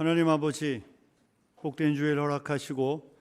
하나님 아버지, 복된 주일 허락하시고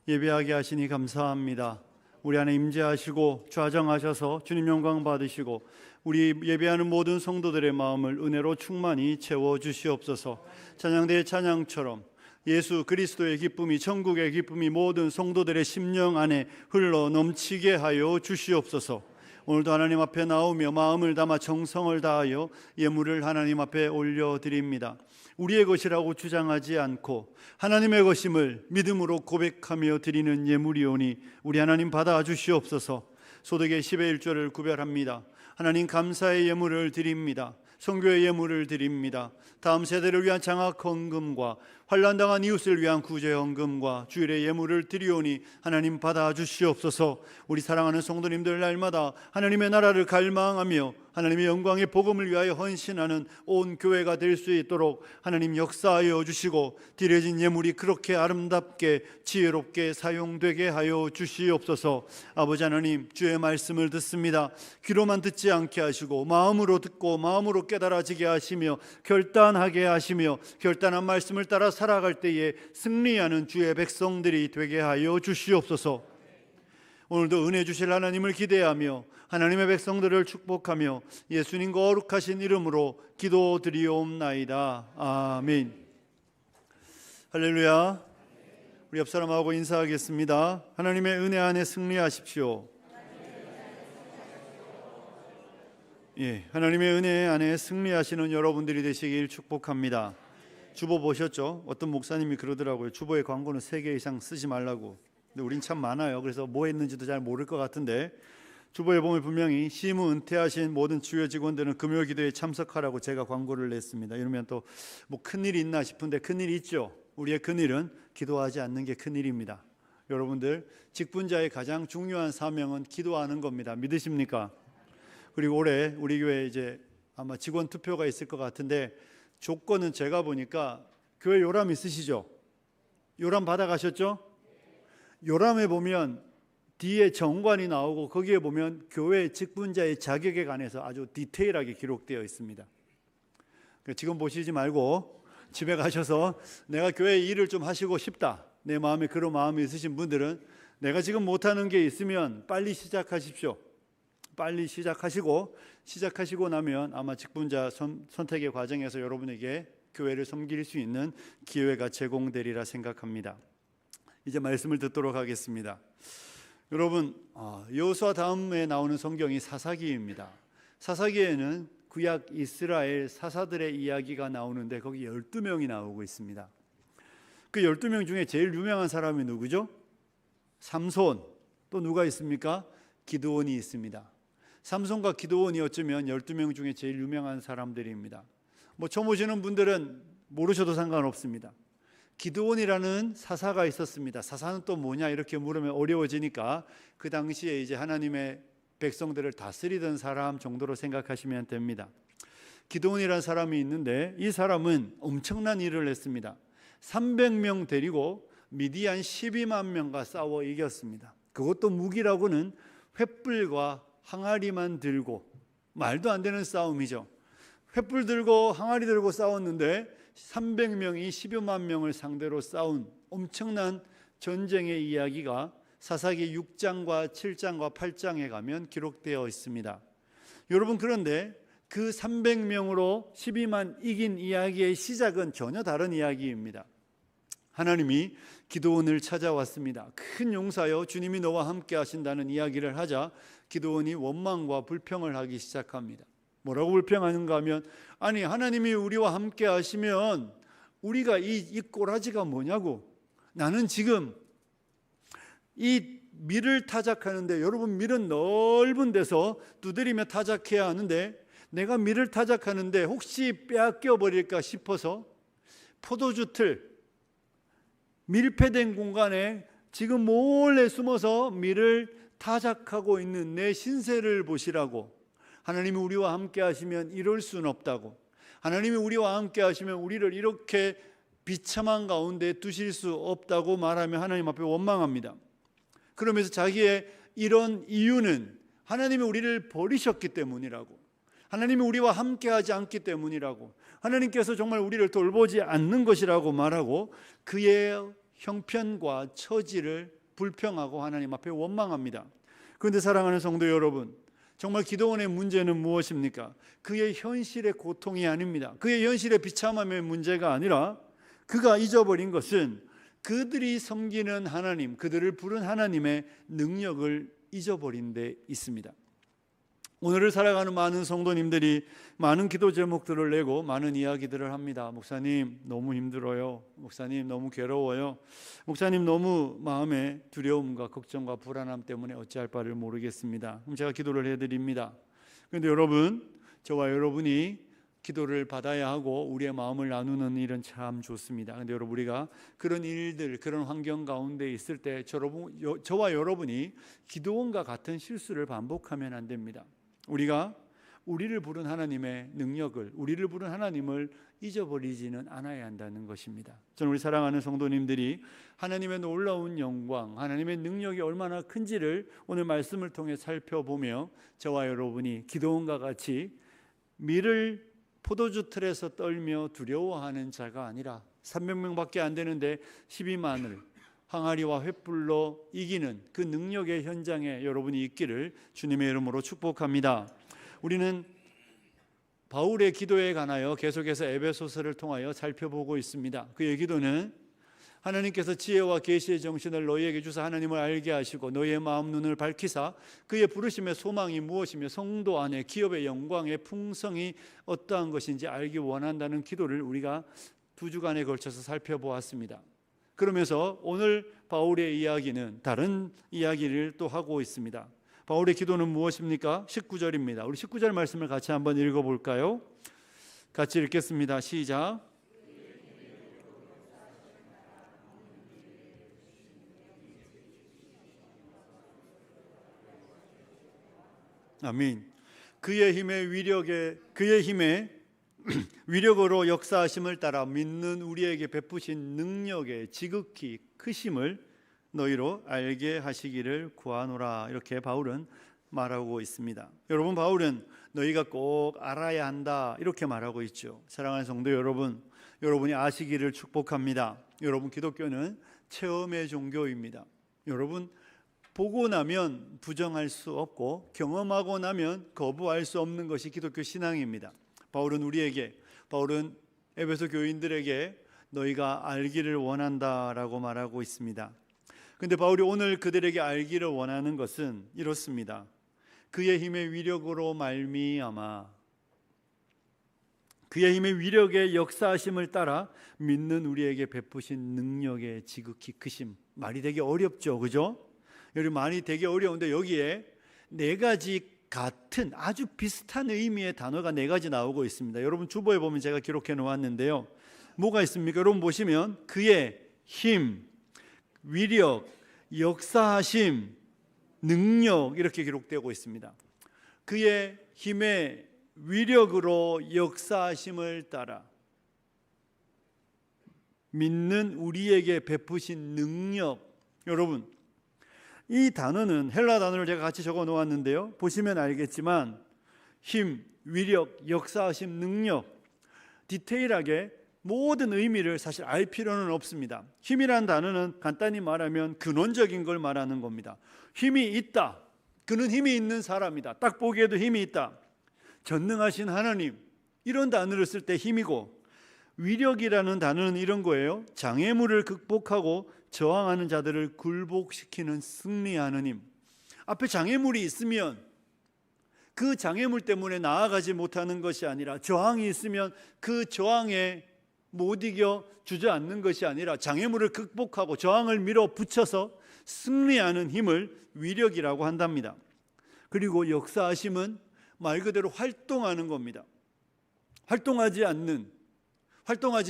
예배하게 하시니 감사합니다. 우리 안에 임재하시고 좌정하셔서 주님 영광 받으시고 우리 예배하는 모든 성도들의 마음을 은혜로 충만히 채워주시옵소서. 찬양대의 찬양처럼 예수 그리스도의 기쁨이, 천국의 기쁨이 모든 성도들의 심령 안에 흘러 넘치게 하여 주시옵소서. 오늘도 하나님 앞에 나오며 마음을 담아 정성을 다하여 예물을 하나님 앞에 올려드립니다. 우리의 것이라고 주장하지 않고 하나님의 것임을 믿음으로 고백하며 드리는 예물이오니 우리 하나님 받아주시옵소서. 소득의 10의 1조를 구별합니다. 하나님 감사의 예물을 드립니다. 선교의 예물을 드립니다. 다음 세대를 위한 장학 헌금과 환난당한 이웃을 위한 구제 헌금과 주일의 예물을 드리오니 하나님 받아주시옵소서. 우리 사랑하는 성도님들 날마다 하나님의 나라를 갈망하며 하나님의 영광의 복음을 위하여 헌신하는 온 교회가 될 수 있도록 하나님 역사하여 주시고 드려진 예물이 그렇게 아름답게 지혜롭게 사용되게 하여 주시옵소서. 아버지 하나님, 주의 말씀을 듣습니다. 귀로만 듣지 않게 하시고 마음으로 듣고 마음으로 깨달아지게 하시며 결단하게 하시며 결단한 말씀을 따라 살아갈 때에 승리하는 주의 백성들이 되게 하여 주시옵소서. 오늘도 은혜 주실 하나님을 기대하며 하나님의 백성들을 축복하며 예수님 거룩하신 이름으로 기도드리옵나이다. 아멘. 할렐루야. 우리 옆 사람하고 인사하겠습니다. 하나님의 은혜 안에 승리하십시오. 예, 하나님의 은혜 안에 승리하시는 여러분들이 되시길 축복합니다. 주보 보셨죠? 어떤 목사님이 그러더라고요. 주보의 광고는 3개 이상 쓰지 말라고. 근데 우린 참 많아요. 그래서 뭐 했는지도 잘 모를 것 같은데 주보에 보면 분명히 시무 은퇴하신 모든 주요 직원들은 금요 기도에 참석하라고 제가 광고를 냈습니다. 이러면 또 뭐 큰일이 있나 싶은데 큰일이 있죠. 우리의 큰일은 기도하지 않는 게 큰일입니다. 여러분들, 직분자의 가장 중요한 사명은 기도하는 겁니다. 믿으십니까? 그리고 올해 우리 교회 이제 아마 직원 투표가 있을 것 같은데 조건은 제가 보니까 교회 요람 있으시죠? 요람 받아가셨죠? 요람에 보면 뒤에 정관이 나오고 거기에 보면 교회 직분자의 자격에 관해서 아주 디테일하게 기록되어 있습니다. 지금 보시지 말고 집에 가셔서 내가 교회 일을 좀 하시고 싶다, 내 마음에 그런 마음이 있으신 분들은 내가 지금 못하는 게 있으면 빨리 시작하십시오. 빨리 시작하시고 나면 아마 직분자 선택의 과정에서 여러분에게 교회를 섬길 수 있는 기회가 제공되리라 생각합니다. 이제 말씀을 듣도록 하겠습니다. 여러분, 여호수아 다음에 나오는 성경이 사사기입니다. 사사기에는 구약 이스라엘 사사들의 이야기가 나오는데 거기 12명이 나오고 있습니다. 그 12명 중에 제일 유명한 사람이 누구죠? 삼손. 또 누가 있습니까? 기드온이 있습니다. 삼손과 기드온이 어쩌면 12명 중에 제일 유명한 사람들입니다. 뭐 처음 오시는 분들은 모르셔도 상관없습니다. 기드온이라는 사사가 있었습니다. 사사는 또 뭐냐 이렇게 물으면 어려워지니까 그 당시에 이제 하나님의 백성들을 다스리던 사람 정도로 생각하시면 됩니다. 기드온이라는 사람이 있는데 이 사람은 엄청난 일을 했습니다. 300명 데리고 미디안 12만 명과 싸워 이겼습니다. 그것도 무기라고는 횃불과 항아리만 들고, 말도 안 되는 싸움이죠. 횃불 들고 항아리 들고 싸웠는데 300명이 12만 명을 상대로 싸운 엄청난 전쟁의 이야기가 사사기 6장과 7장과 8장에 가면 기록되어 있습니다. 여러분, 그런데 그 300명으로 12만 이긴 이야기의 시작은 전혀 다른 이야기입니다. 하나님이 기드온을 찾아왔습니다. 큰 용사여, 주님이 너와 함께 하신다는 이야기를 하자 기드온이 원망과 불평을 하기 시작합니다. 뭐라고 불평하는가 하면, 아니 하나님이 우리와 함께 하시면 우리가 이 꼬라지가 뭐냐고. 나는 지금 이 밀을 타작하는데, 여러분 밀은 넓은 데서 두드리며 타작해야 하는데 내가 밀을 타작하는데 혹시 빼앗겨 버릴까 싶어서 포도주 틀, 밀폐된 공간에 지금 몰래 숨어서 밀을 타작하고 있는 내 신세를 보시라고. 하나님이 우리와 함께 하시면 이럴 수는 없다고. 하나님이 우리와 함께 하시면 우리를 이렇게 비참한 가운데 두실 수 없다고 말하며 하나님 앞에 원망합니다. 그러면서 자기의 이런 이유는 하나님이 우리를 버리셨기 때문이라고, 하나님이 우리와 함께 하지 않기 때문이라고, 하나님께서 정말 우리를 돌보지 않는 것이라고 말하고 그의 형편과 처지를 불평하고 하나님 앞에 원망합니다. 그런데 사랑하는 성도 여러분, 정말 기도원의 문제는 무엇입니까? 그의 현실의 고통이 아닙니다. 그의 현실의 비참함의 문제가 아니라 그가 잊어버린 것은 그들이 섬기는 하나님, 그들을 부른 하나님의 능력을 잊어버린 데 있습니다. 오늘을 살아가는 많은 성도님들이 많은 기도 제목들을 내고 많은 이야기들을 합니다. 목사님 너무 힘들어요. 목사님 너무 괴로워요. 목사님 너무 마음에 두려움과 걱정과 불안함 때문에 어찌할 바를 모르겠습니다. 그럼 제가 기도를 해드립니다. 그런데 여러분, 저와 여러분이 기도를 받아야 하고 우리의 마음을 나누는 일은 참 좋습니다. 그런데 여러분, 우리가 그런 일들, 그런 환경 가운데 있을 때 저와 여러분이 기도원과 같은 실수를 반복하면 안 됩니다. 우리가 우리를 부른 하나님의 능력을, 우리를 부른 하나님을 잊어버리지는 않아야 한다는 것입니다. 저는 우리 사랑하는 성도님들이 하나님의 놀라운 영광, 하나님의 능력이 얼마나 큰지를 오늘 말씀을 통해 살펴보며 저와 여러분이 기도원과 같이 밀을 포도주 틀에서 떨며 두려워하는 자가 아니라 300명밖에 안 되는데 12만을 항아리와 횃불로 이기는 그 능력의 현장에 여러분이 있기를 주님의 이름으로 축복합니다. 우리는 바울의 기도에 관하여 계속해서 에베소서를 통하여 살펴보고 있습니다. 그의 기도는 하나님께서 지혜와 계시의 정신을 너희에게 주사 하나님을 알게 하시고 너희의 마음 눈을 밝히사 그의 부르심의 소망이 무엇이며 성도 안에 기업의 영광의 풍성이 어떠한 것인지 알기 원한다는 기도를 우리가 2주간에 걸쳐서 살펴보았습니다. 그러면서 오늘 바울의 이야기는 다른 이야기를 또 하고 있습니다. 바울의 기도는 무엇입니까? 19절입니다. 우리 19절 말씀을 같이 한번 읽어볼까요? 같이 읽겠습니다. 시작. 아멘. 그의 힘의 위력으로 역사하심을 따라 믿는 우리에게 베푸신 능력의 지극히 크심을 너희로 알게 하시기를 구하노라. 이렇게 바울은 말하고 있습니다. 여러분, 바울은 너희가 꼭 알아야 한다 이렇게 말하고 있죠. 사랑하는 성도 여러분, 여러분이 아시기를 축복합니다. 여러분, 기독교는 체험의 종교입니다. 여러분, 보고 나면 부정할 수 없고 경험하고 나면 거부할 수 없는 것이 기독교 신앙입니다. 바울은 에베소 교인들에게 너희가 알기를 원한다라고 말하고 있습니다. 그런데 바울이 오늘 그들에게 알기를 원하는 것은 이렇습니다. 그의 힘의 위력으로 말미암아, 그의 힘의 위력의 역사하심을 따라 믿는 우리에게 베푸신 능력의 지극히 크심. 말이 되게 어렵죠, 그죠? 여러분, 말이 되게 어려운데 여기에 네 가지 같은 아주 비슷한 의미의 단어가 네 가지 나오고 있습니다. 여러분, 주보에 보면 제가 기록해 놓았는데요. 뭐가 있습니까? 여러분 보시면 그의 힘, 위력, 역사하심, 능력 이렇게 기록되고 있습니다. 그의 힘의 위력으로 역사하심을 따라 믿는 우리에게 베푸신 능력. 여러분, 이 단어는 헬라 단어를 제가 같이 적어 놓았는데요. 보시면 알겠지만 힘, 위력, 역사하심, 능력, 디테일하게 모든 의미를 사실 알 필요는 없습니다. 힘이란 단어는 간단히 말하면 근원적인 걸 말하는 겁니다. 힘이 있다. 그는 힘이 있는 사람이다. 딱 보기에도 힘이 있다. 전능하신 하나님, 이런 단어를 쓸 때 힘이고, 위력이라는 단어는 이런 거예요. 장애물을 극복하고 저항하는 자들을 굴복시키는 승리하는 힘. 앞에 장애물이 있으면 그 장애물 때문에 나아가지 못하는 것이 아니라, 저항이 있으면 그 저항에 못 이겨 주저앉는 것이 아니라 장애물을 극복하고 저항을 밀어붙여서 승리하는 힘을 위력이라고 한답니다. 그리고 역사하심은 말 그대로 활동하는 겁니다. 활동하지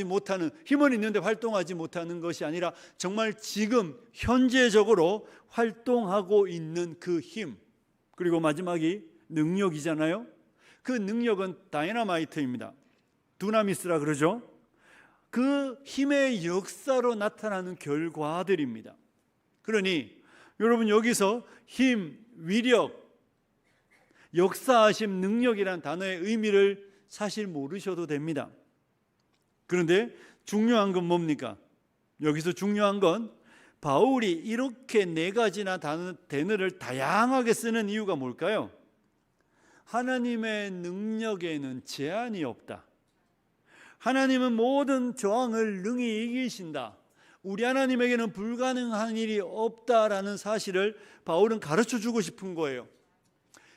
못하는, 힘은 있는데 활동하지 못하는 것이 아니라 정말 지금 현재적으로 활동하고 있는 그 힘. 그리고 마지막이 능력이잖아요. 그 능력은 다이너마이트입니다. 두나미스라 그러죠. 그 힘의 역사로 나타나는 결과들입니다. 그러니 여러분, 여기서 힘, 위력, 역사하심, 능력이라는 단어의 의미를 사실 모르셔도 됩니다. 그런데 중요한 건 뭡니까? 여기서 중요한 건 바울이 이렇게 네 가지나 단어를 다양하게 쓰는 이유가 뭘까요? 하나님의 능력에는 제한이 없다. 하나님은 모든 저항을 능히 이기신다. 우리 하나님에게는 불가능한 일이 없다라는 사실을 바울은 가르쳐 주고 싶은 거예요.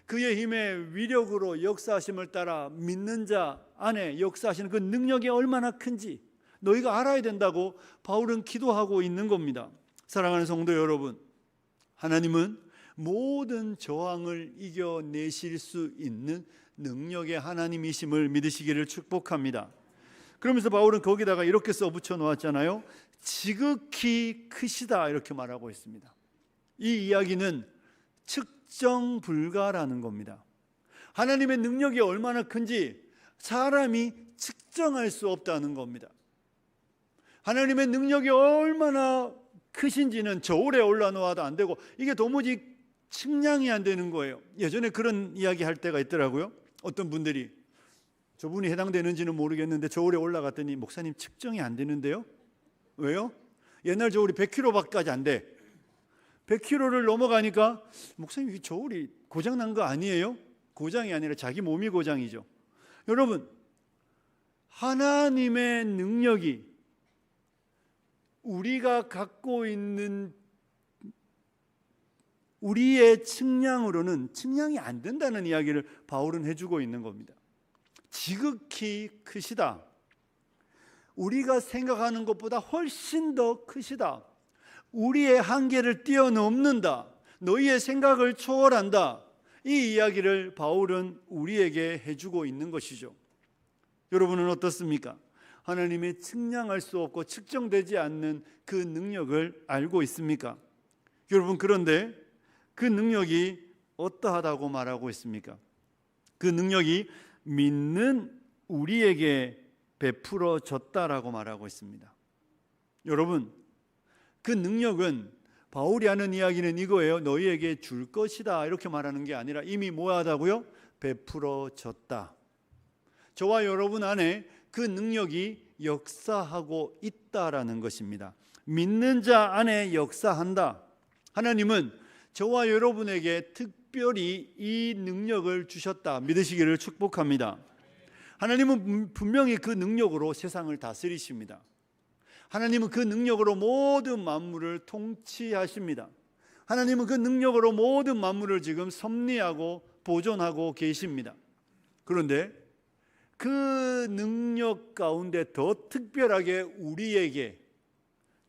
그의 힘의 위력으로 역사하심을 따라 믿는 자 안에 역사하시는 그 능력이 얼마나 큰지 너희가 알아야 된다고 바울은 기도하고 있는 겁니다. 사랑하는 성도 여러분, 하나님은 모든 저항을 이겨내실 수 있는 능력의 하나님이심을 믿으시기를 축복합니다. 그러면서 바울은 거기다가 이렇게 써붙여 놓았잖아요. 지극히 크시다 이렇게 말하고 있습니다. 이 이야기는 측정 불가라는 겁니다. 하나님의 능력이 얼마나 큰지 사람이 측정할 수 없다는 겁니다. 하나님의 능력이 얼마나 크신지는 저울에 올라놓아도 안 되고 이게 도무지 측량이 안 되는 거예요. 예전에 그런 이야기 할 때가 있더라고요. 어떤 분들이 저분이 해당되는지는 모르겠는데 저울에 올라갔더니 목사님 측정이 안 되는데요? 왜요? 옛날 저울이 100kg밖에 안 돼. 100kg를 넘어가니까 목사님 이 저울이 고장난 거 아니에요? 고장이 아니라 자기 몸이 고장이죠. 여러분, 하나님의 능력이 우리가 갖고 있는 우리의 측량으로는 측량이 안 된다는 이야기를 바울은 해주고 있는 겁니다. 지극히 크시다. 우리가 생각하는 것보다 훨씬 더 크시다. 우리의 한계를 뛰어넘는다. 너희의 생각을 초월한다. 이 이야기를 바울은 우리에게 해주고 있는 것이죠. 여러분은 어떻습니까? 하나님이 측량할 수 없고 측정되지 않는 그 능력을 알고 있습니까? 여러분, 그런데 그 능력이 어떠하다고 말하고 있습니까? 그 능력이 믿는 우리에게 베풀어졌다라고 말하고 있습니다. 여러분, 그 능력은 바울이 하는 이야기는 이거예요. 너희에게 줄 것이다 이렇게 말하는 게 아니라 이미 뭐하다고요? 베풀어졌다. 저와 여러분 안에 그 능력이 역사하고 있다라는 것입니다. 믿는 자 안에 역사한다. 하나님은 저와 여러분에게 특별히 이 능력을 주셨다. 믿으시기를 축복합니다. 하나님은 분명히 그 능력으로 세상을 다스리십니다. 하나님은 그 능력으로 모든 만물을 통치하십니다. 하나님은 그 능력으로 모든 만물을 지금 섭리하고 보존하고 계십니다. 그런데 그 능력 가운데 더 특별하게 우리에게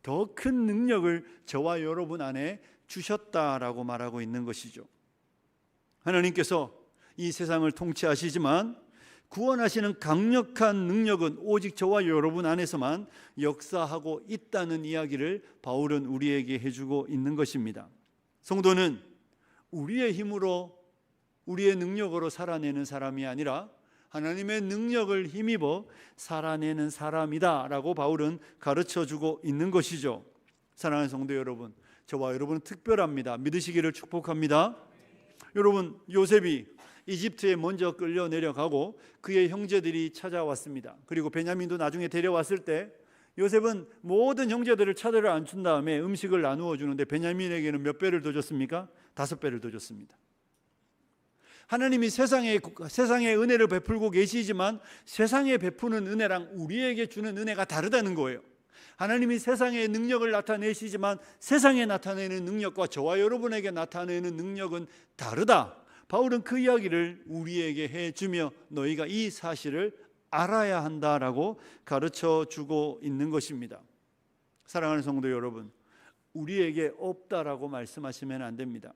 더 큰 능력을 저와 여러분 안에 주셨다라고 말하고 있는 것이죠. 하나님께서 이 세상을 통치하시지만 구원하시는 강력한 능력은 오직 저와 여러분 안에서만 역사하고 있다는 이야기를 바울은 우리에게 해주고 있는 것입니다. 성도는 우리의 힘으로 우리의 능력으로 살아내는 사람이 아니라 하나님의 능력을 힘입어 살아내는 사람이다 라고 바울은 가르쳐주고 있는 것이죠. 사랑하는 성도 여러분, 저와 여러분은 특별합니다. 믿으시기를 축복합니다. 여러분, 요셉이 이집트에 먼저 끌려 내려가고 그의 형제들이 찾아왔습니다. 그리고 베냐민도 나중에 데려왔을 때 요셉은 모든 형제들을 차례를 앉춘 다음에 음식을 나누어 주는데 베냐민에게는 몇 배를 더 줬습니까? 5배를 더 줬습니다. 하나님이 세상에 은혜를 베풀고 계시지만 세상에 베푸는 은혜랑 우리에게 주는 은혜가 다르다는 거예요. 하나님이 세상의 능력을 나타내시지만 세상에 나타내는 능력과 저와 여러분에게 나타내는 능력은 다르다. 바울은 그 이야기를 우리에게 해주며 너희가 이 사실을 알아야 한다라고 가르쳐주고 있는 것입니다. 사랑하는 성도 여러분, 우리에게 없다라고 말씀하시면 안 됩니다.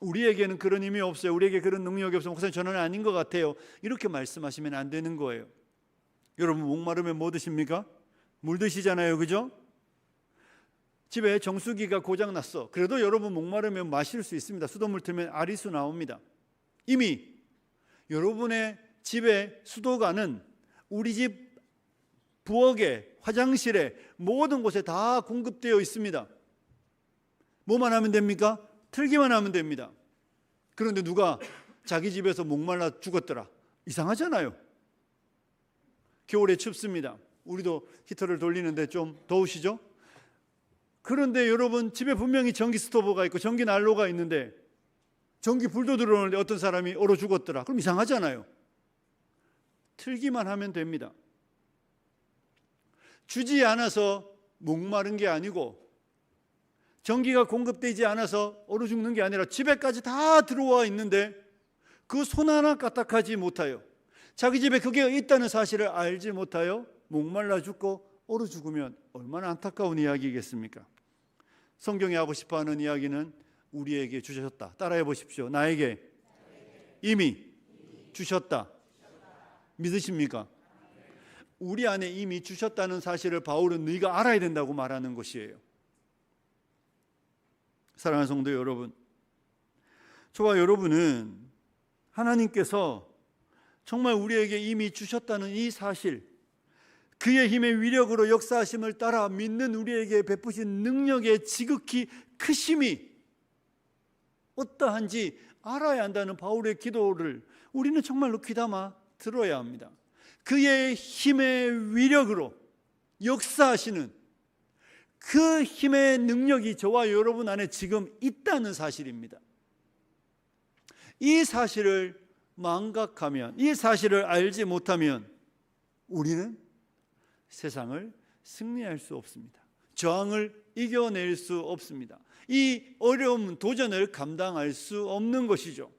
우리에게는 그런 힘이 없어요. 우리에게 그런 능력이 없어요. 목사님 저는 아닌 것 같아요. 이렇게 말씀하시면 안 되는 거예요. 여러분, 목마르면 뭐 드십니까? 물 드시잖아요, 그죠? 집에 정수기가 고장났어. 그래도 여러분 목마르면 마실 수 있습니다. 수돗물 틀면 아리수 나옵니다. 이미 여러분의 집의 수도관은 우리 집 부엌에, 화장실에, 모든 곳에 다 공급되어 있습니다. 뭐만 하면 됩니까? 틀기만 하면 됩니다. 그런데 누가 자기 집에서 목말라 죽었더라. 이상하잖아요. 겨울에 춥습니다. 우리도 히터를 돌리는데 좀 더우시죠? 그런데 여러분, 집에 분명히 전기 스토브가 있고 전기 난로가 있는데 전기 불도 들어오는데 어떤 사람이 얼어 죽었더라. 그럼 이상하잖아요. 틀기만 하면 됩니다. 주지 않아서 목마른 게 아니고 전기가 공급되지 않아서 얼어 죽는 게 아니라 집에까지 다 들어와 있는데 그 손 하나 까딱하지 못하여, 자기 집에 그게 있다는 사실을 알지 못하여 목말라 죽고 얼어 죽으면 얼마나 안타까운 이야기겠습니까? 성경이 하고 싶어하는 이야기는 우리에게 주셨다. 따라해 보십시오. 나에게 이미 주셨다. 믿으십니까? 우리 안에 이미 주셨다는 사실을 바울은 네가 알아야 된다고 말하는 것이에요. 사랑하는 성도 여러분, 저와 여러분은 하나님께서 정말 우리에게 이미 주셨다는 이 사실, 그의 힘의 위력으로 역사하심을 따라 믿는 우리에게 베푸신 능력의 지극히 크심이 어떠한지 알아야 한다는 바울의 기도를 우리는 정말로 귀담아 들어야 합니다. 그의 힘의 위력으로 역사하시는 그 힘의 능력이 저와 여러분 안에 지금 있다는 사실입니다. 이 사실을 망각하면, 이 사실을 알지 못하면 우리는 세상을 승리할 수 없습니다. 저항을 이겨낼 수 없습니다. 이 어려움, 도전을 감당할 수 없는 것이죠.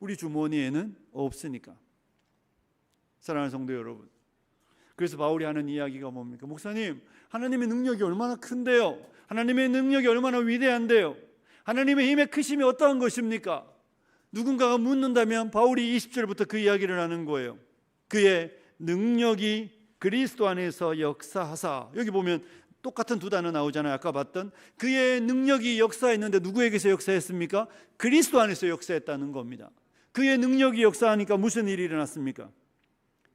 우리 주머니에는 없으니까. 사랑하는 성도 여러분, 그래서 바울이 하는 이야기가 뭡니까? 목사님, 하나님의 능력이 얼마나 큰데요? 하나님의 능력이 얼마나 위대한데요? 하나님의 힘의 크심이 어떠한 것입니까? 누군가가 묻는다면 바울이 20절부터 그 이야기를 하는 거예요. 그의 능력이 그리스도 안에서 역사하사. 여기 보면 똑같은 두 단어 나오잖아요. 아까 봤던 그의 능력이 역사했는데 누구에게서 역사했습니까? 그리스도 안에서 역사했다는 겁니다. 그의 능력이 역사하니까 무슨 일이 일어났습니까?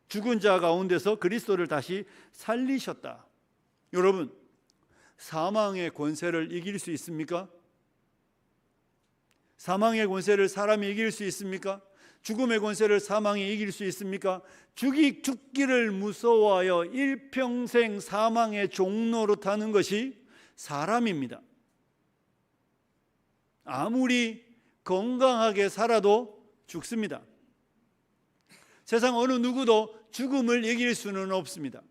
죽은 자 가운데서 그리스도를 다시 살리셨다. 여러분, 사망의 권세를 이길 수 있습니까? 사망의 권세를 사람이 이길 수 있습니까? 죽음의 권세를 사망이 이길 수 있습니까? 죽기를 무서워하여 일평생 사망의 종로로 타는 것이 사람입니다. 아무리 건강하게 살아도 죽습니다. 세상 어느 누구도 죽음을 이길 수는 없습니다.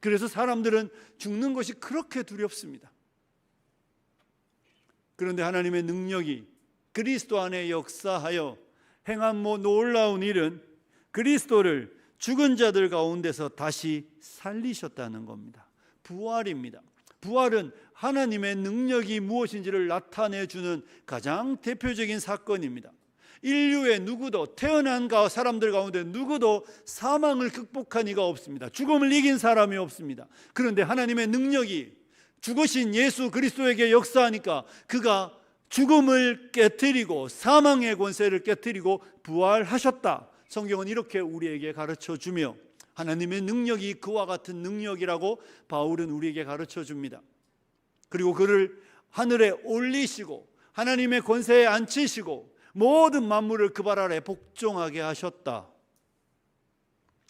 그래서 사람들은 죽는 것이 그렇게 두렵습니다. 그런데 하나님의 능력이 그리스도 안에 역사하여 행한 놀라운 일은 그리스도를 죽은 자들 가운데서 다시 살리셨다는 겁니다. 부활입니다. 부활은 하나님의 능력이 무엇인지를 나타내주는 가장 대표적인 사건입니다. 인류의 누구도, 태어난 사람들 가운데 누구도 사망을 극복한 이가 없습니다. 죽음을 이긴 사람이 없습니다. 그런데 하나님의 능력이 죽으신 예수 그리스도에게 역사하니까 그가 죽음을 깨뜨리고 사망의 권세를 깨뜨리고 부활하셨다. 성경은 이렇게 우리에게 가르쳐주며 하나님의 능력이 그와 같은 능력이라고 바울은 우리에게 가르쳐줍니다. 그리고 그를 하늘에 올리시고 하나님의 권세에 앉히시고 모든 만물을 그 발 아래 복종하게 하셨다.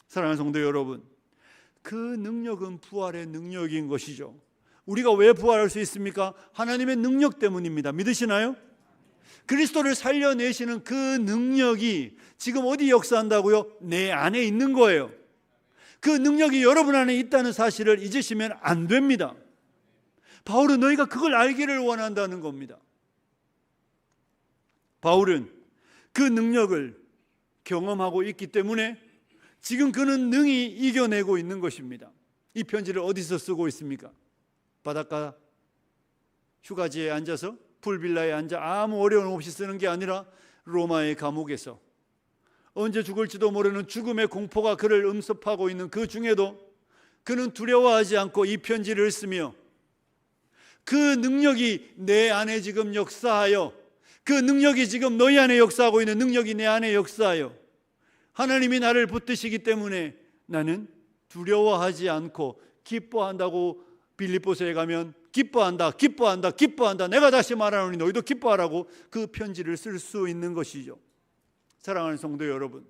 사랑하는 성도 여러분, 그 능력은 부활의 능력인 것이죠. 우리가 왜 부활할 수 있습니까? 하나님의 능력 때문입니다. 믿으시나요? 그리스도를 살려내시는 그 능력이 지금 어디 역사한다고요? 내 안에 있는 거예요. 그 능력이 여러분 안에 있다는 사실을 잊으시면 안 됩니다. 바울은 너희가 그걸 알기를 원한다는 겁니다. 바울은 그 능력을 경험하고 있기 때문에 지금 그는 능히 이겨내고 있는 것입니다. 이 편지를 어디서 쓰고 있습니까? 바닷가 휴가지에 앉아서 풀빌라에 앉아 아무 어려움 없이 쓰는 게 아니라 로마의 감옥에서 언제 죽을지도 모르는 죽음의 공포가 그를 음습하고 있는 그 중에도 그는 두려워하지 않고 이 편지를 쓰며 그 능력이 내 안에 지금 역사하여, 그 능력이 지금 너희 안에 역사하고 있는 능력이 내 안에 역사하여 하나님이 나를 붙드시기 때문에 나는 두려워하지 않고 기뻐한다고 빌립보서에 가면 기뻐한다, 기뻐한다, 기뻐한다. 내가 다시 말하노니 너희도 기뻐하라고 그 편지를 쓸 수 있는 것이죠. 사랑하는 성도 여러분,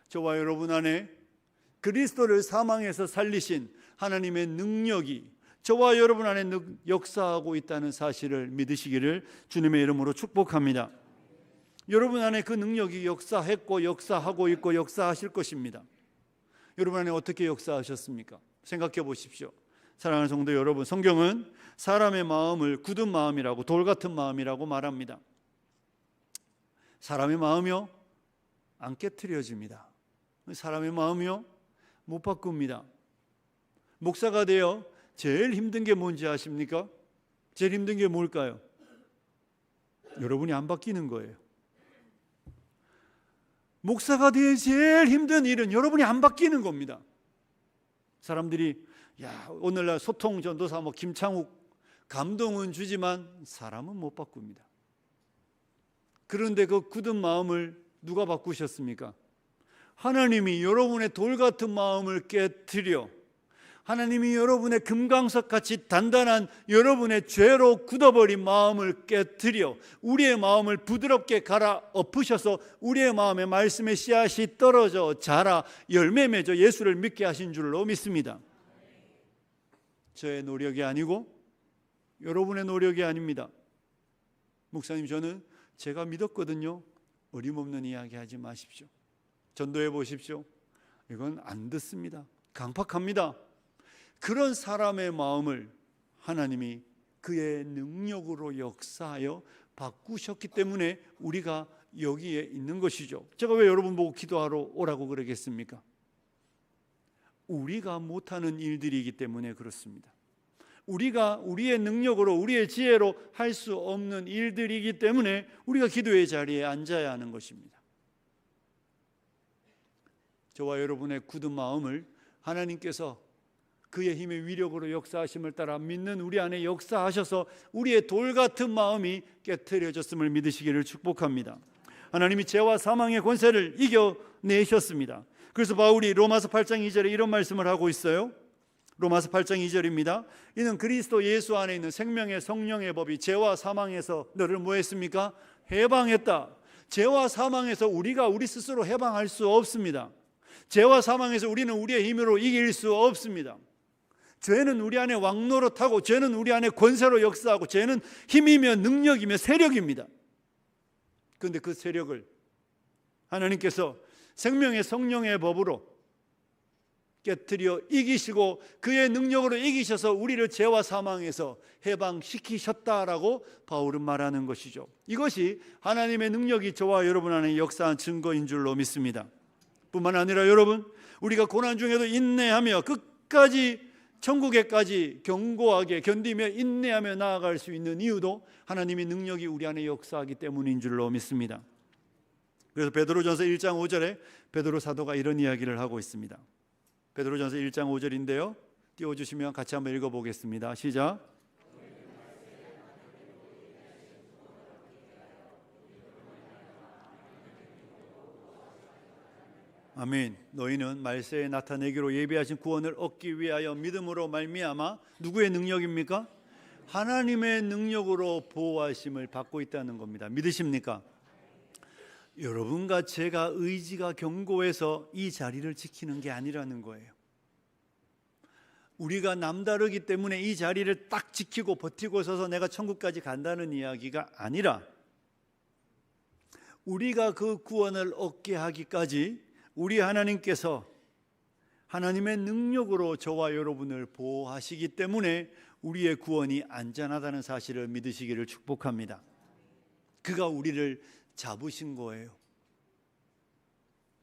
저와 여러분 안에 그리스도를 사망에서 살리신 하나님의 능력이 저와 여러분 안에 역사하고 있다는 사실을 믿으시기를 주님의 이름으로 축복합니다. 여러분 안에 그 능력이 역사했고 역사하고 있고 역사하실 것입니다. 여러분 안에 어떻게 역사하셨습니까? 생각해 보십시오. 사랑하는 성도 여러분, 성경은 사람의 마음을 굳은 마음이라고, 돌 같은 마음이라고 말합니다. 사람의 마음이요? 안 깨트려집니다. 사람의 마음이요? 못 바꿉니다. 목사가 되어 제일 힘든 게 뭔지 아십니까? 제일 힘든 게 뭘까요? 여러분이 안 바뀌는 거예요. 목사가 되어 제일 힘든 일은 여러분이 안 바뀌는 겁니다. 사람들이 오늘날 소통 전도사 김창욱 감동은 주지만 사람은 못 바꿉니다. 그런데 그 굳은 마음을 누가 바꾸셨습니까? 하나님이 여러분의 돌 같은 마음을 깨트려 하나님이 여러분의 금강석같이 단단한 여러분의 죄로 굳어버린 마음을 깨트려 우리의 마음을 부드럽게 갈아엎으셔서 우리의 마음에 말씀의 씨앗이 떨어져 자라 열매 맺어 예수를 믿게 하신 줄로 믿습니다. 저의 노력이 아니고 여러분의 노력이 아닙니다. 목사님, 저는 제가 믿었거든요. 어림없는 이야기 하지 마십시오. 전도해 보십시오. 이건 안 듣습니다. 강팍합니다. 그런 사람의 마음을 하나님이 그의 능력으로 역사하여 바꾸셨기 때문에 우리가 여기에 있는 것이죠. 제가 왜 여러분 보고 기도하러 오라고 그러겠습니까? 우리가 못하는 일들이기 때문에 그렇습니다. 우리가 우리의 능력으로 우리의 지혜로 할 수 없는 일들이기 때문에 우리가 기도의 자리에 앉아야 하는 것입니다. 저와 여러분의 굳은 마음을 하나님께서 그의 힘의 위력으로 역사하심을 따라 믿는 우리 안에 역사하셔서 우리의 돌 같은 마음이 깨트려졌음을 믿으시기를 축복합니다. 하나님이 죄와 사망의 권세를 이겨내셨습니다. 그래서 바울이 로마서 8장 2절에 이런 말씀을 하고 있어요. 로마서 8장 2절입니다. 이는 그리스도 예수 안에 있는 생명의 성령의 법이 죄와 사망에서 너를 뭐 했습니까? 해방했다. 죄와 사망에서 우리가 우리 스스로 해방할 수 없습니다. 죄와 사망에서 우리는 우리의 힘으로 이길 수 없습니다. 죄는 우리 안에 왕노릇하고 죄는 우리 안에 권세로 역사하고 죄는 힘이며 능력이며 세력입니다. 그런데 그 세력을 하나님께서 생명의 성령의 법으로 깨뜨려 이기시고 그의 능력으로 이기셔서 우리를 죄와 사망에서 해방시키셨다라고 바울은 말하는 것이죠. 이것이 하나님의 능력이 저와 여러분 안에 역사한 증거인 줄로 믿습니다. 뿐만 아니라 여러분, 우리가 고난 중에도 인내하며 끝까지 천국에까지 견고하게 견디며 인내하며 나아갈 수 있는 이유도 하나님의 능력이 우리 안에 역사하기 때문인 줄로 믿습니다. 그래서 베드로전서 1장 5절에 베드로 사도가 이런 이야기를 하고 있습니다. 베드로전서 1장 5절인데요. 띄워주시면 같이 한번 읽어보겠습니다. 시작. 아멘. 너희는 말세에 나타내기로 예비하신 구원을 얻기 위하여 믿음으로 말미암아 누구의 능력입니까? 하나님의 능력으로 보호하심을 받고 있다는 겁니다. 믿으십니까? 여러분과 제가 의지가 견고해서 이 자리를 지키는 게 아니라는 거예요. 우리가 남다르기 때문에 이 자리를 딱 지키고 버티고 서서 내가 천국까지 간다는 이야기가 아니라 우리가 그 구원을 얻게 하기까지 우리 하나님께서 하나님의 능력으로 저와 여러분을 보호하시기 때문에 우리의 구원이 안전하다는 사실을 믿으시기를 축복합니다. 그가 우리를 잡으신 거예요.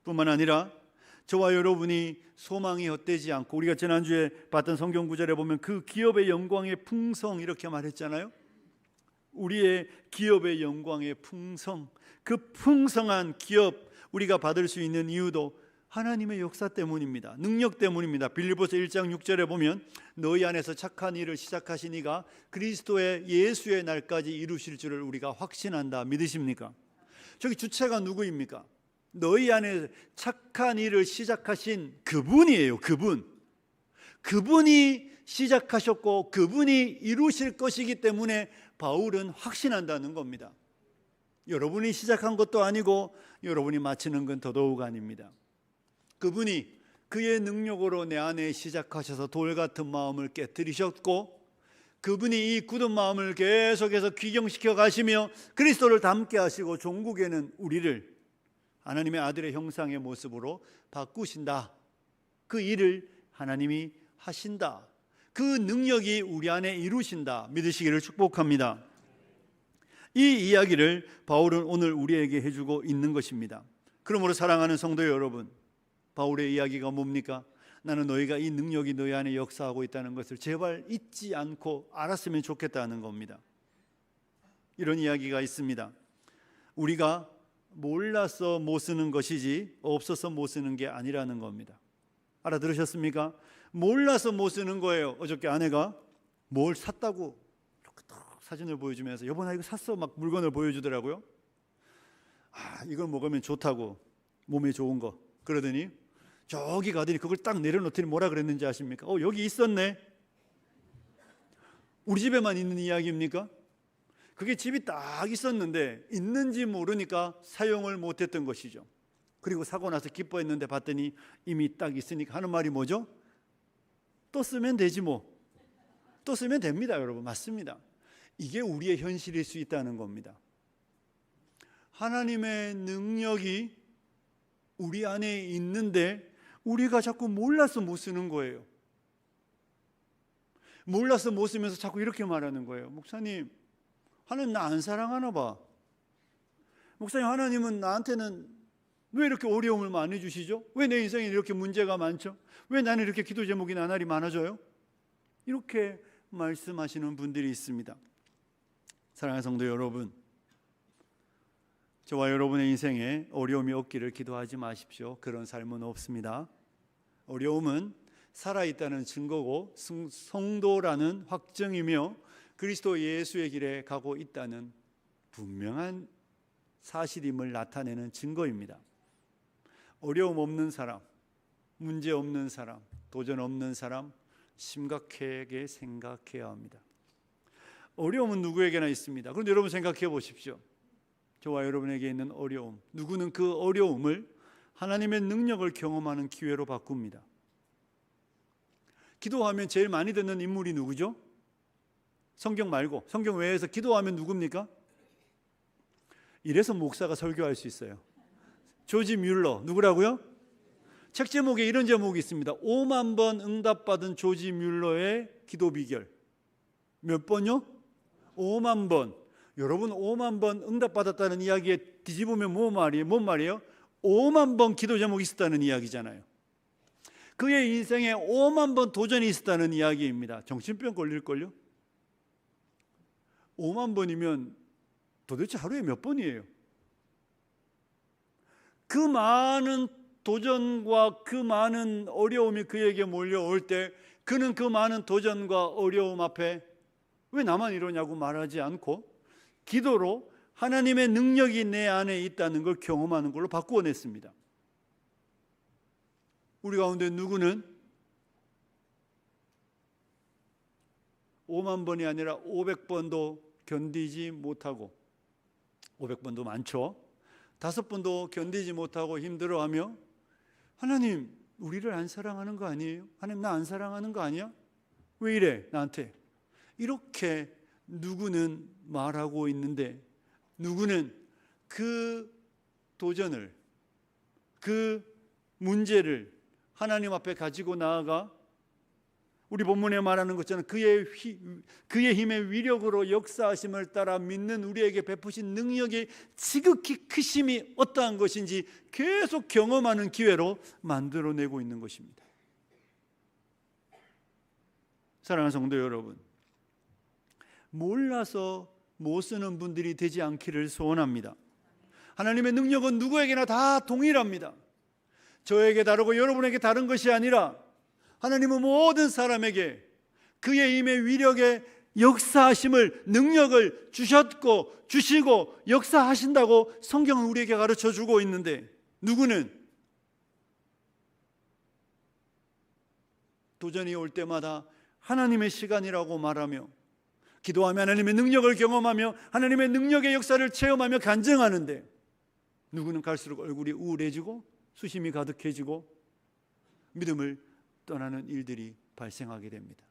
뿐만 아니라 저와 여러분이 소망이 헛되지 않고, 우리가 지난주에 봤던 성경 구절에 보면 그 기업의 영광의 풍성 이렇게 말했잖아요. 우리의 기업의 영광의 풍성, 그 풍성한 기업 우리가 받을 수 있는 이유도 하나님의 역사 때문입니다. 능력 때문입니다. 빌립보서 1장 6절에 보면 너희 안에서 착한 일을 시작하신 이가 그리스도의 예수의 날까지 이루실 줄을 우리가 확신한다. 믿으십니까? 저기 주체가 누구입니까? 너희 안에 착한 일을 시작하신 그분이에요. 그분이 시작하셨고 그분이 이루실 것이기 때문에 바울은 확신한다는 겁니다. 여러분이 시작한 것도 아니고 여러분이 마치는 건 더더욱 아닙니다. 그분이 그의 능력으로 내 안에 시작하셔서 돌 같은 마음을 깨뜨리셨고, 그분이 이 굳은 마음을 계속해서 귀경시켜 가시며 그리스도를 닮게 하시고 종국에는 우리를 하나님의 아들의 형상의 모습으로 바꾸신다. 그 일을 하나님이 하신다. 그 능력이 우리 안에 이루신다. 믿으시기를 축복합니다. 이 이야기를 바울은 오늘 우리에게 해주고 있는 것입니다. 그러므로 사랑하는 성도 여러분, 바울의 이야기가 뭡니까? 나는 너희가 이 능력이 너희 안에 역사하고 있다는 것을 제발 잊지 않고 알았으면 좋겠다는 겁니다. 이런 이야기가 있습니다. 우리가 몰라서 못 쓰는 것이지 없어서 못 쓰는 게 아니라는 겁니다. 알아들으셨습니까? 몰라서 못 쓰는 거예요. 어저께 아내가 뭘 샀다고 사진을 보여주면서 여보 나 이거 샀어 막 물건을 보여주더라고요. 이걸 먹으면 좋다고, 몸에 좋은 거. 그러더니 저기 가더니 그걸 딱 내려놓더니 뭐라 그랬는지 아십니까? 여기 있었네. 우리 집에만 있는 이야기입니까? 그게 집이 딱 있었는데 있는지 모르니까 사용을 못했던 것이죠. 그리고 사고 나서 기뻐했는데 봤더니 이미 딱 있으니까 하는 말이 뭐죠? 또 쓰면 되지 뭐. 또 쓰면 됩니다, 여러분. 맞습니다. 이게 우리의 현실일 수 있다는 겁니다. 하나님의 능력이 우리 안에 있는데 우리가 자꾸 몰라서 못 쓰는 거예요. 몰라서 못 쓰면서 자꾸 이렇게 말하는 거예요. 목사님, 하나님 나 안 사랑하나 봐. 목사님, 하나님은 나한테는 왜 이렇게 어려움을 많이 주시죠? 왜 내 인생에 이렇게 문제가 많죠? 왜 나는 이렇게 기도 제목이 나날이 많아져요? 이렇게 말씀하시는 분들이 있습니다. 사랑하는 성도 여러분, 저와 여러분의 인생에 어려움이 없기를 기도하지 마십시오. 그런 삶은 없습니다. 어려움은 살아있다는 증거고 성도라는 확증이며 그리스도 예수의 길에 가고 있다는 분명한 사실임을 나타내는 증거입니다. 어려움 없는 사람, 문제 없는 사람, 도전 없는 사람 심각하게 생각해야 합니다. 어려움은 누구에게나 있습니다. 그런데 여러분 생각해 보십시오. 저와 여러분에게 있는 어려움, 누구는 그 어려움을 하나님의 능력을 경험하는 기회로 바꿉니다. 기도하면 제일 많이 듣는 인물이 누구죠? 성경 말고, 성경 외에서 기도하면 누굽니까? 이래서 목사가 설교할 수 있어요. 조지 뮬러, 누구라고요? 책 제목에 이런 제목이 있습니다. 5만 번 응답받은 조지 뮬러의 기도 비결. 몇 번요? 5만 번. 여러분 5만 번 응답받았다는 이야기에 뒤집으면 뭔 말이에요? 5만 번 기도 제목이 있었다는 이야기잖아요. 그의 인생에 5만 번 도전이 있었다는 이야기입니다. 정신병 걸릴걸요? 5만 번이면 도대체 하루에 몇 번이에요? 그 많은 도전과 그 많은 어려움이 그에게 몰려올 때 그는 그 많은 도전과 어려움 앞에 왜 나만 이러냐고 말하지 않고 기도로 하나님의 능력이 내 안에 있다는 걸 경험하는 걸로 바꾸어냈습니다. 우리 가운데 누구는 5만 번이 아니라 500번도 견디지 못하고, 500번도 많죠. 5번도 견디지 못하고 힘들어하며 하나님 우리를 안 사랑하는 거 아니에요? 하나님 나 안 사랑하는 거 아니야? 왜 이래 나한테? 이렇게 누구는 말하고 있는데 누구는 그 도전을, 그 문제를 하나님 앞에 가지고 나아가 우리 본문에 말하는 것처럼 그의 힘의 위력으로 역사하심을 따라 믿는 우리에게 베푸신 능력의 지극히 크심이 어떠한 것인지 계속 경험하는 기회로 만들어내고 있는 것입니다. 사랑하는 성도 여러분, 몰라서 못 쓰는 분들이 되지 않기를 소원합니다. 하나님의 능력은 누구에게나 다 동일합니다. 저에게 다르고 여러분에게 다른 것이 아니라 하나님은 모든 사람에게 그의 힘의 위력의 역사하심을, 능력을 주셨고 주시고 역사하신다고 성경은 우리에게 가르쳐주고 있는데 누구는 도전이 올 때마다 하나님의 시간이라고 말하며 기도하며 하나님의 능력을 경험하며 하나님의 능력의 역사를 체험하며 간증하는데 누구는 갈수록 얼굴이 우울해지고 수심이 가득해지고 믿음을 떠나는 일들이 발생하게 됩니다.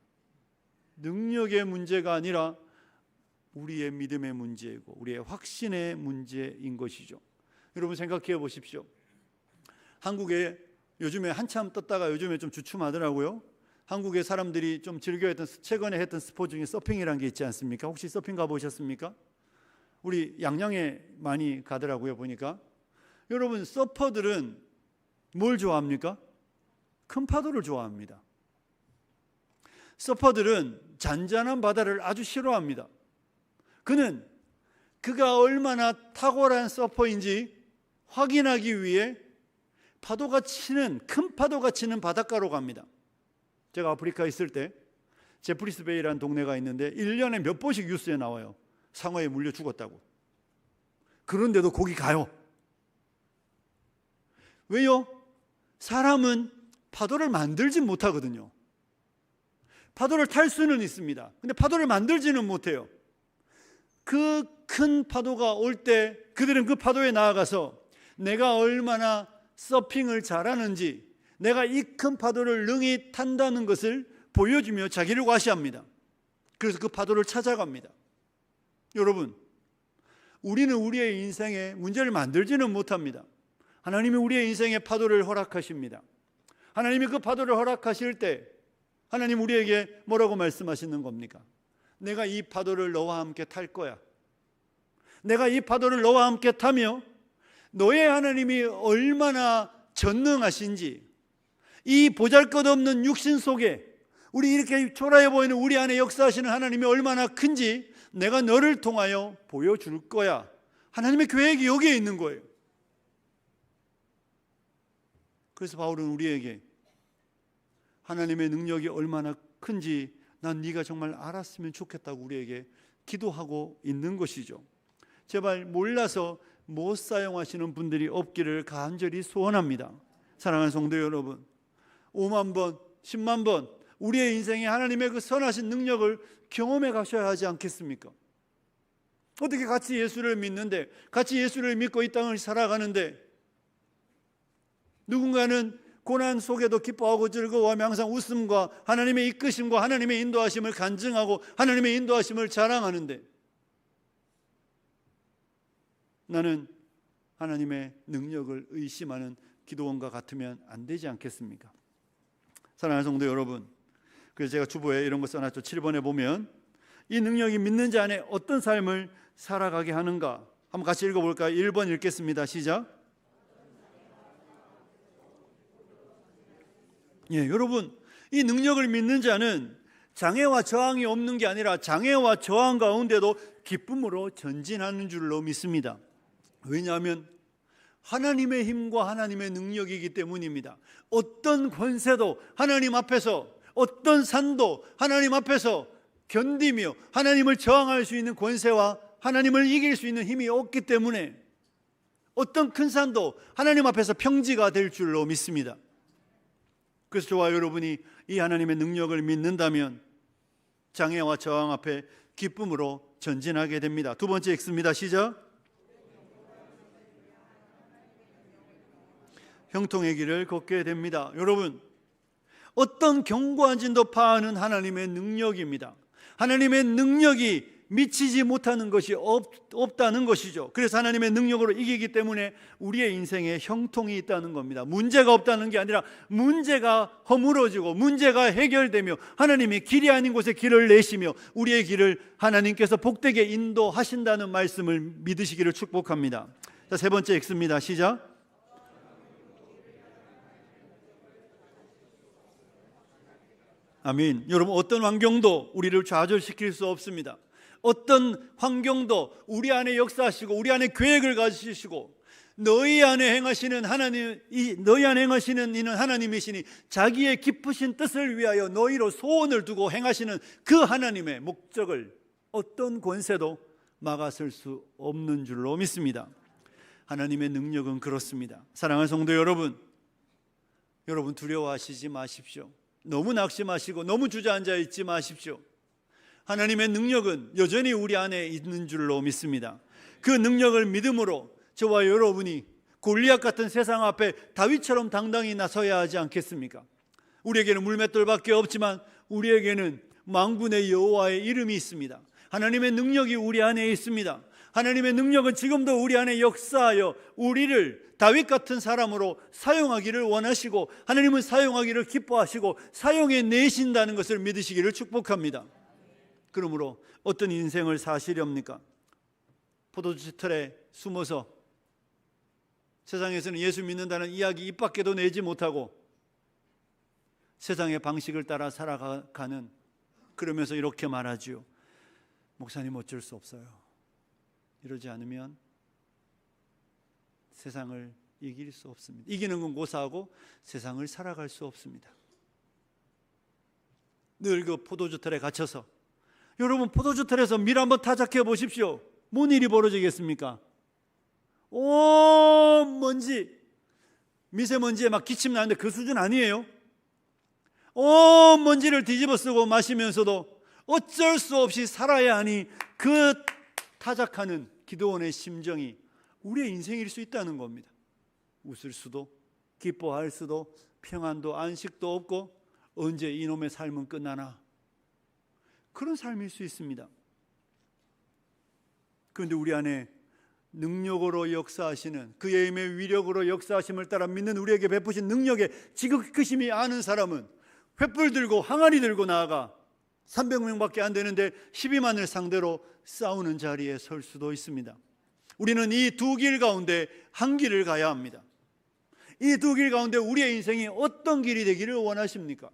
능력의 문제가 아니라 우리의 믿음의 문제이고 우리의 확신의 문제인 것이죠. 여러분 생각해 보십시오. 한국에 요즘에 한참 떴다가 요즘에 좀 주춤하더라고요. 한국의 사람들이 좀 즐겨했던, 최근에 했던 스포츠 중에 서핑이라는 게 있지 않습니까? 혹시 서핑 가보셨습니까? 우리 양양에 많이 가더라고요, 보니까. 여러분, 서퍼들은 뭘 좋아합니까? 큰 파도를 좋아합니다. 서퍼들은 잔잔한 바다를 아주 싫어합니다. 그가 얼마나 탁월한 서퍼인지 확인하기 위해 파도가 치는, 큰 파도가 치는 바닷가로 갑니다. 제가 아프리카에 있을 때 제프리스 베이라는 동네가 있는데 1년에 몇 번씩 뉴스에 나와요. 상어에 물려 죽었다고. 그런데도 거기 가요. 왜요? 사람은 파도를 만들지 못하거든요. 파도를 탈 수는 있습니다. 근데 파도를 만들지는 못해요. 그 큰 파도가 올 때 그들은 그 파도에 나아가서 내가 얼마나 서핑을 잘하는지, 내가 이 큰 파도를 능히 탄다는 것을 보여주며 자기를 과시합니다. 그래서 그 파도를 찾아갑니다. 여러분, 우리는 우리의 인생에 문제를 만들지는 못합니다. 하나님이 우리의 인생에 파도를 허락하십니다. 하나님이 그 파도를 허락하실 때 하나님 우리에게 뭐라고 말씀하시는 겁니까? 내가 이 파도를 너와 함께 탈 거야. 내가 이 파도를 너와 함께 타며 너의 하나님이 얼마나 전능하신지, 이 보잘것없는 육신 속에 우리 이렇게 초라해 보이는 우리 안에 역사하시는 하나님이 얼마나 큰지 내가 너를 통하여 보여줄 거야. 하나님의 계획이 여기에 있는 거예요. 그래서 바울은 우리에게 하나님의 능력이 얼마나 큰지 난 네가 정말 알았으면 좋겠다고 우리에게 기도하고 있는 것이죠. 제발 몰라서 못 사용하시는 분들이 없기를 간절히 소원합니다. 사랑하는 성도 여러분, 5만 번, 10만 번 우리의 인생에 하나님의 그 선하신 능력을 경험해 가셔야 하지 않겠습니까? 어떻게 같이 예수를 믿는데, 같이 예수를 믿고 이 땅을 살아가는데 누군가는 고난 속에도 기뻐하고 즐거워하며 항상 웃음과 하나님의 이끄심과 하나님의 인도하심을 간증하고 하나님의 인도하심을 자랑하는데 나는 하나님의 능력을 의심하는 기도원과 같으면 안 되지 않겠습니까? 사랑하는 성도 여러분, 그래서 제가 주보에 이런 거 써놨죠. 7번에 보면 이 능력이 믿는 자 안에 어떤 삶을 살아가게 하는가 한번 같이 읽어볼까요? 1번 읽겠습니다. 시작. 여러분, 이 능력을 믿는 자는 장애와 저항이 없는 게 아니라 장애와 저항 가운데도 기쁨으로 전진하는 줄로 믿습니다. 왜냐하면 하나님의 힘과 하나님의 능력이기 때문입니다. 어떤 권세도 하나님 앞에서, 어떤 산도 하나님 앞에서 견디며 하나님을 저항할 수 있는 권세와 하나님을 이길 수 있는 힘이 없기 때문에 어떤 큰 산도 하나님 앞에서 평지가 될 줄로 믿습니다. 그래서 저와 여러분이 이 하나님의 능력을 믿는다면 장애와 저항 앞에 기쁨으로 전진하게 됩니다. 두 번째 X입니다. 시작. 형통의 길을 걷게 됩니다. 여러분, 어떤 견고한 진도파는 하나님의 능력입니다. 하나님의 능력이 미치지 못하는 것이 없다는 것이죠. 그래서 하나님의 능력으로 이기기 때문에 우리의 인생에 형통이 있다는 겁니다. 문제가 없다는 게 아니라 문제가 허물어지고 문제가 해결되며 하나님이 길이 아닌 곳에 길을 내시며 우리의 길을 하나님께서 복되게 인도하신다는 말씀을 믿으시기를 축복합니다. 자, 세 번째 X입니다. 시작. 아멘. 여러분, 어떤 환경도 우리를 좌절시킬 수 없습니다. 어떤 환경도 우리 안에 역사하시고 우리 안에 계획을 가지시고 너희 안에 행하시는 하나님, 너희 안에 행하시는 이는 하나님이시니 자기의 깊으신 뜻을 위하여 너희로 소원을 두고 행하시는 그 하나님의 목적을 어떤 권세도 막아설 수 없는 줄로 믿습니다. 하나님의 능력은 그렇습니다. 사랑하는 성도 여러분, 여러분 두려워하시지 마십시오. 너무 낙심하시고 너무 주저앉아 있지 마십시오. 하나님의 능력은 여전히 우리 안에 있는 줄로 믿습니다. 그 능력을 믿음으로 저와 여러분이 골리앗 같은 세상 앞에 다윗처럼 당당히 나서야 하지 않겠습니까? 우리에게는 물맷돌밖에 없지만 우리에게는 만군의 여호와의 이름이 있습니다. 하나님의 능력이 우리 안에 있습니다. 하나님의 능력은 지금도 우리 안에 역사하여 우리를 다윗 같은 사람으로 사용하기를 원하시고, 하나님은 사용하기를 기뻐하시고 사용해 내신다는 것을 믿으시기를 축복합니다. 그러므로 어떤 인생을 사시렵니까? 포도주 틀에 숨어서 세상에서는 예수 믿는다는 이야기 입 밖에도 내지 못하고 세상의 방식을 따라 살아가는, 그러면서 이렇게 말하지요. 목사님, 어쩔 수 없어요. 이러지 않으면 세상을 이길 수 없습니다. 이기는 건 고사하고 세상을 살아갈 수 없습니다. 늘 그 포도주 틀에 갇혀서, 여러분 포도주 틀에서 밀 한번 타작해 보십시오. 뭔 일이 벌어지겠습니까? 온 먼지, 미세먼지에 막 기침 나는데 그 수준 아니에요. 온 먼지를 뒤집어 쓰고 마시면서도 어쩔 수 없이 살아야 하니 그 타작하는 기도원의 심정이 우리의 인생일 수 있다는 겁니다. 웃을 수도, 기뻐할 수도, 평안도 안식도 없고 언제 이놈의 삶은 끝나나, 그런 삶일 수 있습니다. 그런데 우리 안에 능력으로 역사하시는, 그의 힘의 위력으로 역사하심을 따라 믿는 우리에게 베푸신 능력의 지극히 크심이 아는 사람은 횃불 들고 항아리 들고 나아가 300명밖에 안 되는데 12만을 상대로 싸우는 자리에 설 수도 있습니다. 우리는 이 두 길 가운데 한 길을 가야 합니다. 이 두 길 가운데 우리의 인생이 어떤 길이 되기를 원하십니까?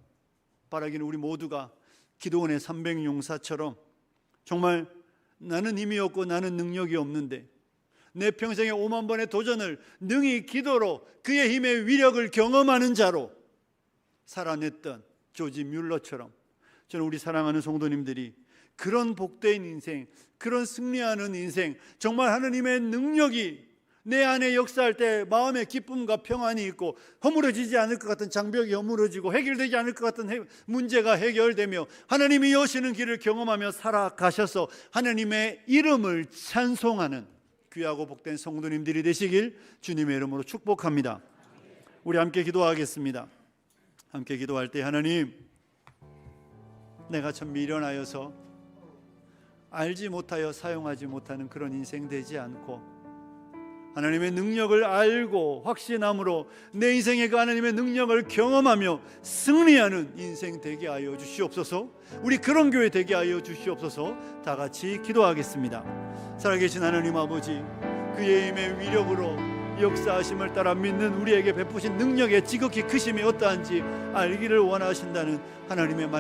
바라기는 우리 모두가 기도원의 300용사처럼 정말 나는 힘이 없고 나는 능력이 없는데 내 평생의 5만 번의 도전을 능히 기도로 그의 힘의 위력을 경험하는 자로 살아냈던 조지 뮬러처럼, 저는 우리 사랑하는 성도님들이 그런 복된 인생, 그런 승리하는 인생, 정말 하나님의 능력이 내 안에 역사할 때 마음의 기쁨과 평안이 있고 허물어지지 않을 것 같은 장벽이 허물어지고 해결되지 않을 것 같은 문제가 해결되며 하나님이 여시는 길을 경험하며 살아가셔서 하나님의 이름을 찬송하는 귀하고 복된 성도님들이 되시길 주님의 이름으로 축복합니다. 우리 함께 기도하겠습니다. 함께 기도할 때, 하나님, 내가 참 미련하여서 알지 못하여 사용하지 못하는 그런 인생 되지 않고 하나님의 능력을 알고 확신함으로 내 인생의 그 하나님의 능력을 경험하며 승리하는 인생 되게 하여 주시옵소서. 우리 그런 교회 되게 하여 주시옵소서. 다 같이 기도하겠습니다. 살아계신 하나님 아버지, 그의 힘의 위력으로 역사하심을 따라 믿는 우리에게 베푸신 능력의 지극히 크심이 어떠한지 알기를 원하신다는 하나님의 말씀